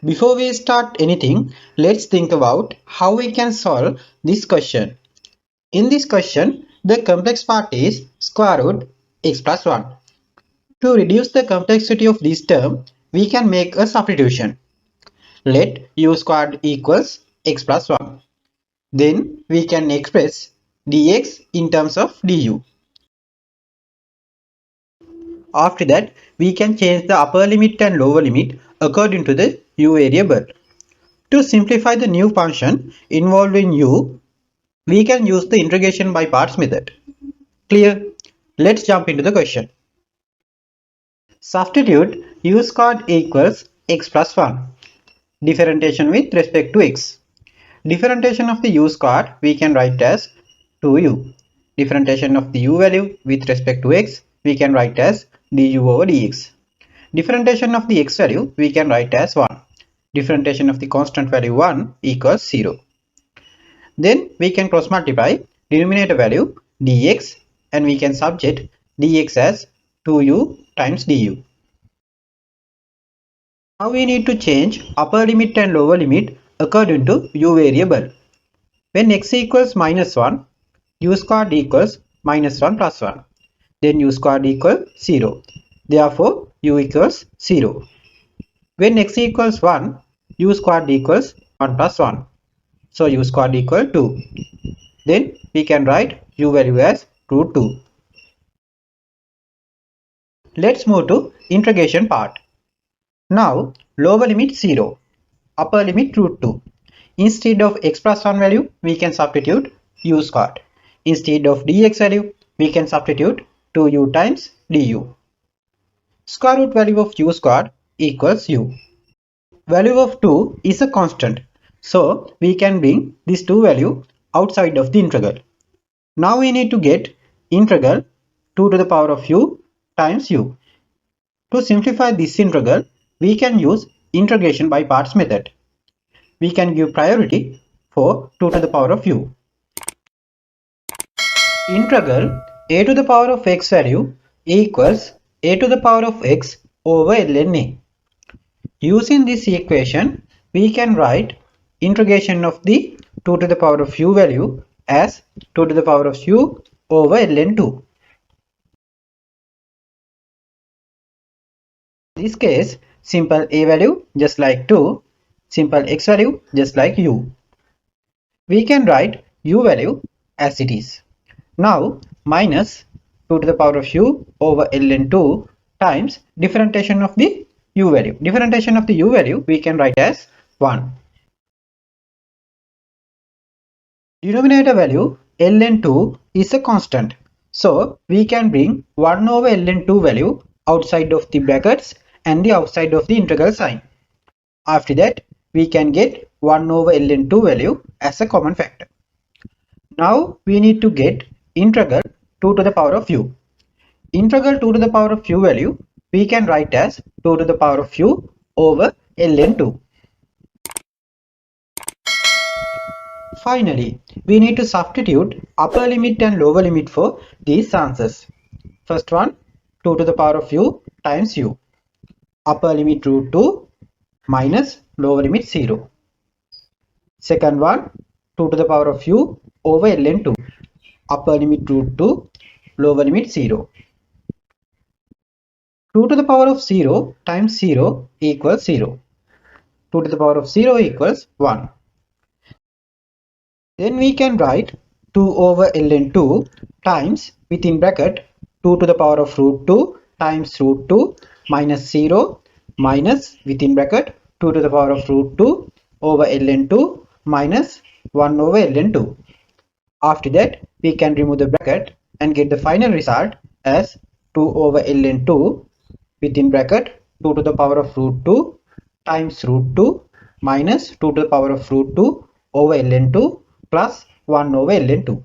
Before we start anything, let's think about how we can solve this question. In this question, the complex part is square root x plus 1. To reduce the complexity of this term, we can make a substitution. Let u squared equals x plus 1. Then we can express dx in terms of du. After that, we can change the upper limit and lower limit according to the u variable. To simplify the new function involving u, we can use the integration by parts method. Clear? Let's jump into the question. Substitute u squared equals x plus 1. Differentiation with respect to x. Differentiation of the u squared we can write as 2u. Differentiation of the u value with respect to x we can write as du over dx. Differentiation of the x value we can write as 1. Differentiation of the constant value 1 equals 0. Then we can cross multiply denominator value dx and we can subject dx as 2u times du. Now we need to change upper limit and lower limit according to u variable. When x equals minus 1, u squared equals minus 1 plus 1. Then u squared equals 0. Therefore, u equals 0. When x equals 1, u squared equals 1 plus 1. So u squared equals 2. Then we can write u value as root 2. Let's move to integration part. Now lower limit 0, upper limit root 2. Instead of x plus 1 value, we can substitute u squared. Instead of dx value, we can substitute 2u times du. Square root value of u squared equals u. Value of 2 is a constant, so we can bring this 2 value outside of the integral. Now we need to get integral 2 to the power of u times u. To simplify this integral, we can use integration by parts method. We can give priority for 2 to the power of u. Integral a to the power of x value equals a to the power of x over ln a. Using this equation, we can write integration of the 2 to the power of u value as 2 to the power of u over ln 2. In this case, simple a value just like 2, simple x value just like u. We can write u value as it is. Now minus 2 to the power of u over ln 2 times differentiation of the u value. Differentiation of the u value we can write as 1. Denominator value ln 2 is a constant. So we can bring 1 over ln 2 value outside of the brackets and the outside of the integral sign. After that, we can get 1 over ln 2 value as a common factor. Now we need to get integral 2 to the power of u. Integral 2 to the power of u value we can write as 2 to the power of u over ln 2. Finally, we need to substitute upper limit and lower limit for these answers. First one, 2 to the power of u times u. Upper limit root 2 minus lower limit 0. Second one, 2 to the power of u over ln 2. Upper limit root 2, lower limit 0. 2 to the power of 0 times 0 equals 0. 2 to the power of 0 equals 1. Then we can write 2 over ln 2 times within bracket 2 to the power of root 2 times root 2 minus 0 minus within bracket 2 to the power of root 2 over ln 2 minus 1 over ln 2. After that, we can remove the bracket and get the final result as 2 over ln 2 within bracket 2 to the power of root 2 times root 2 minus 2 to the power of root 2 over ln 2 plus 1 over ln 2.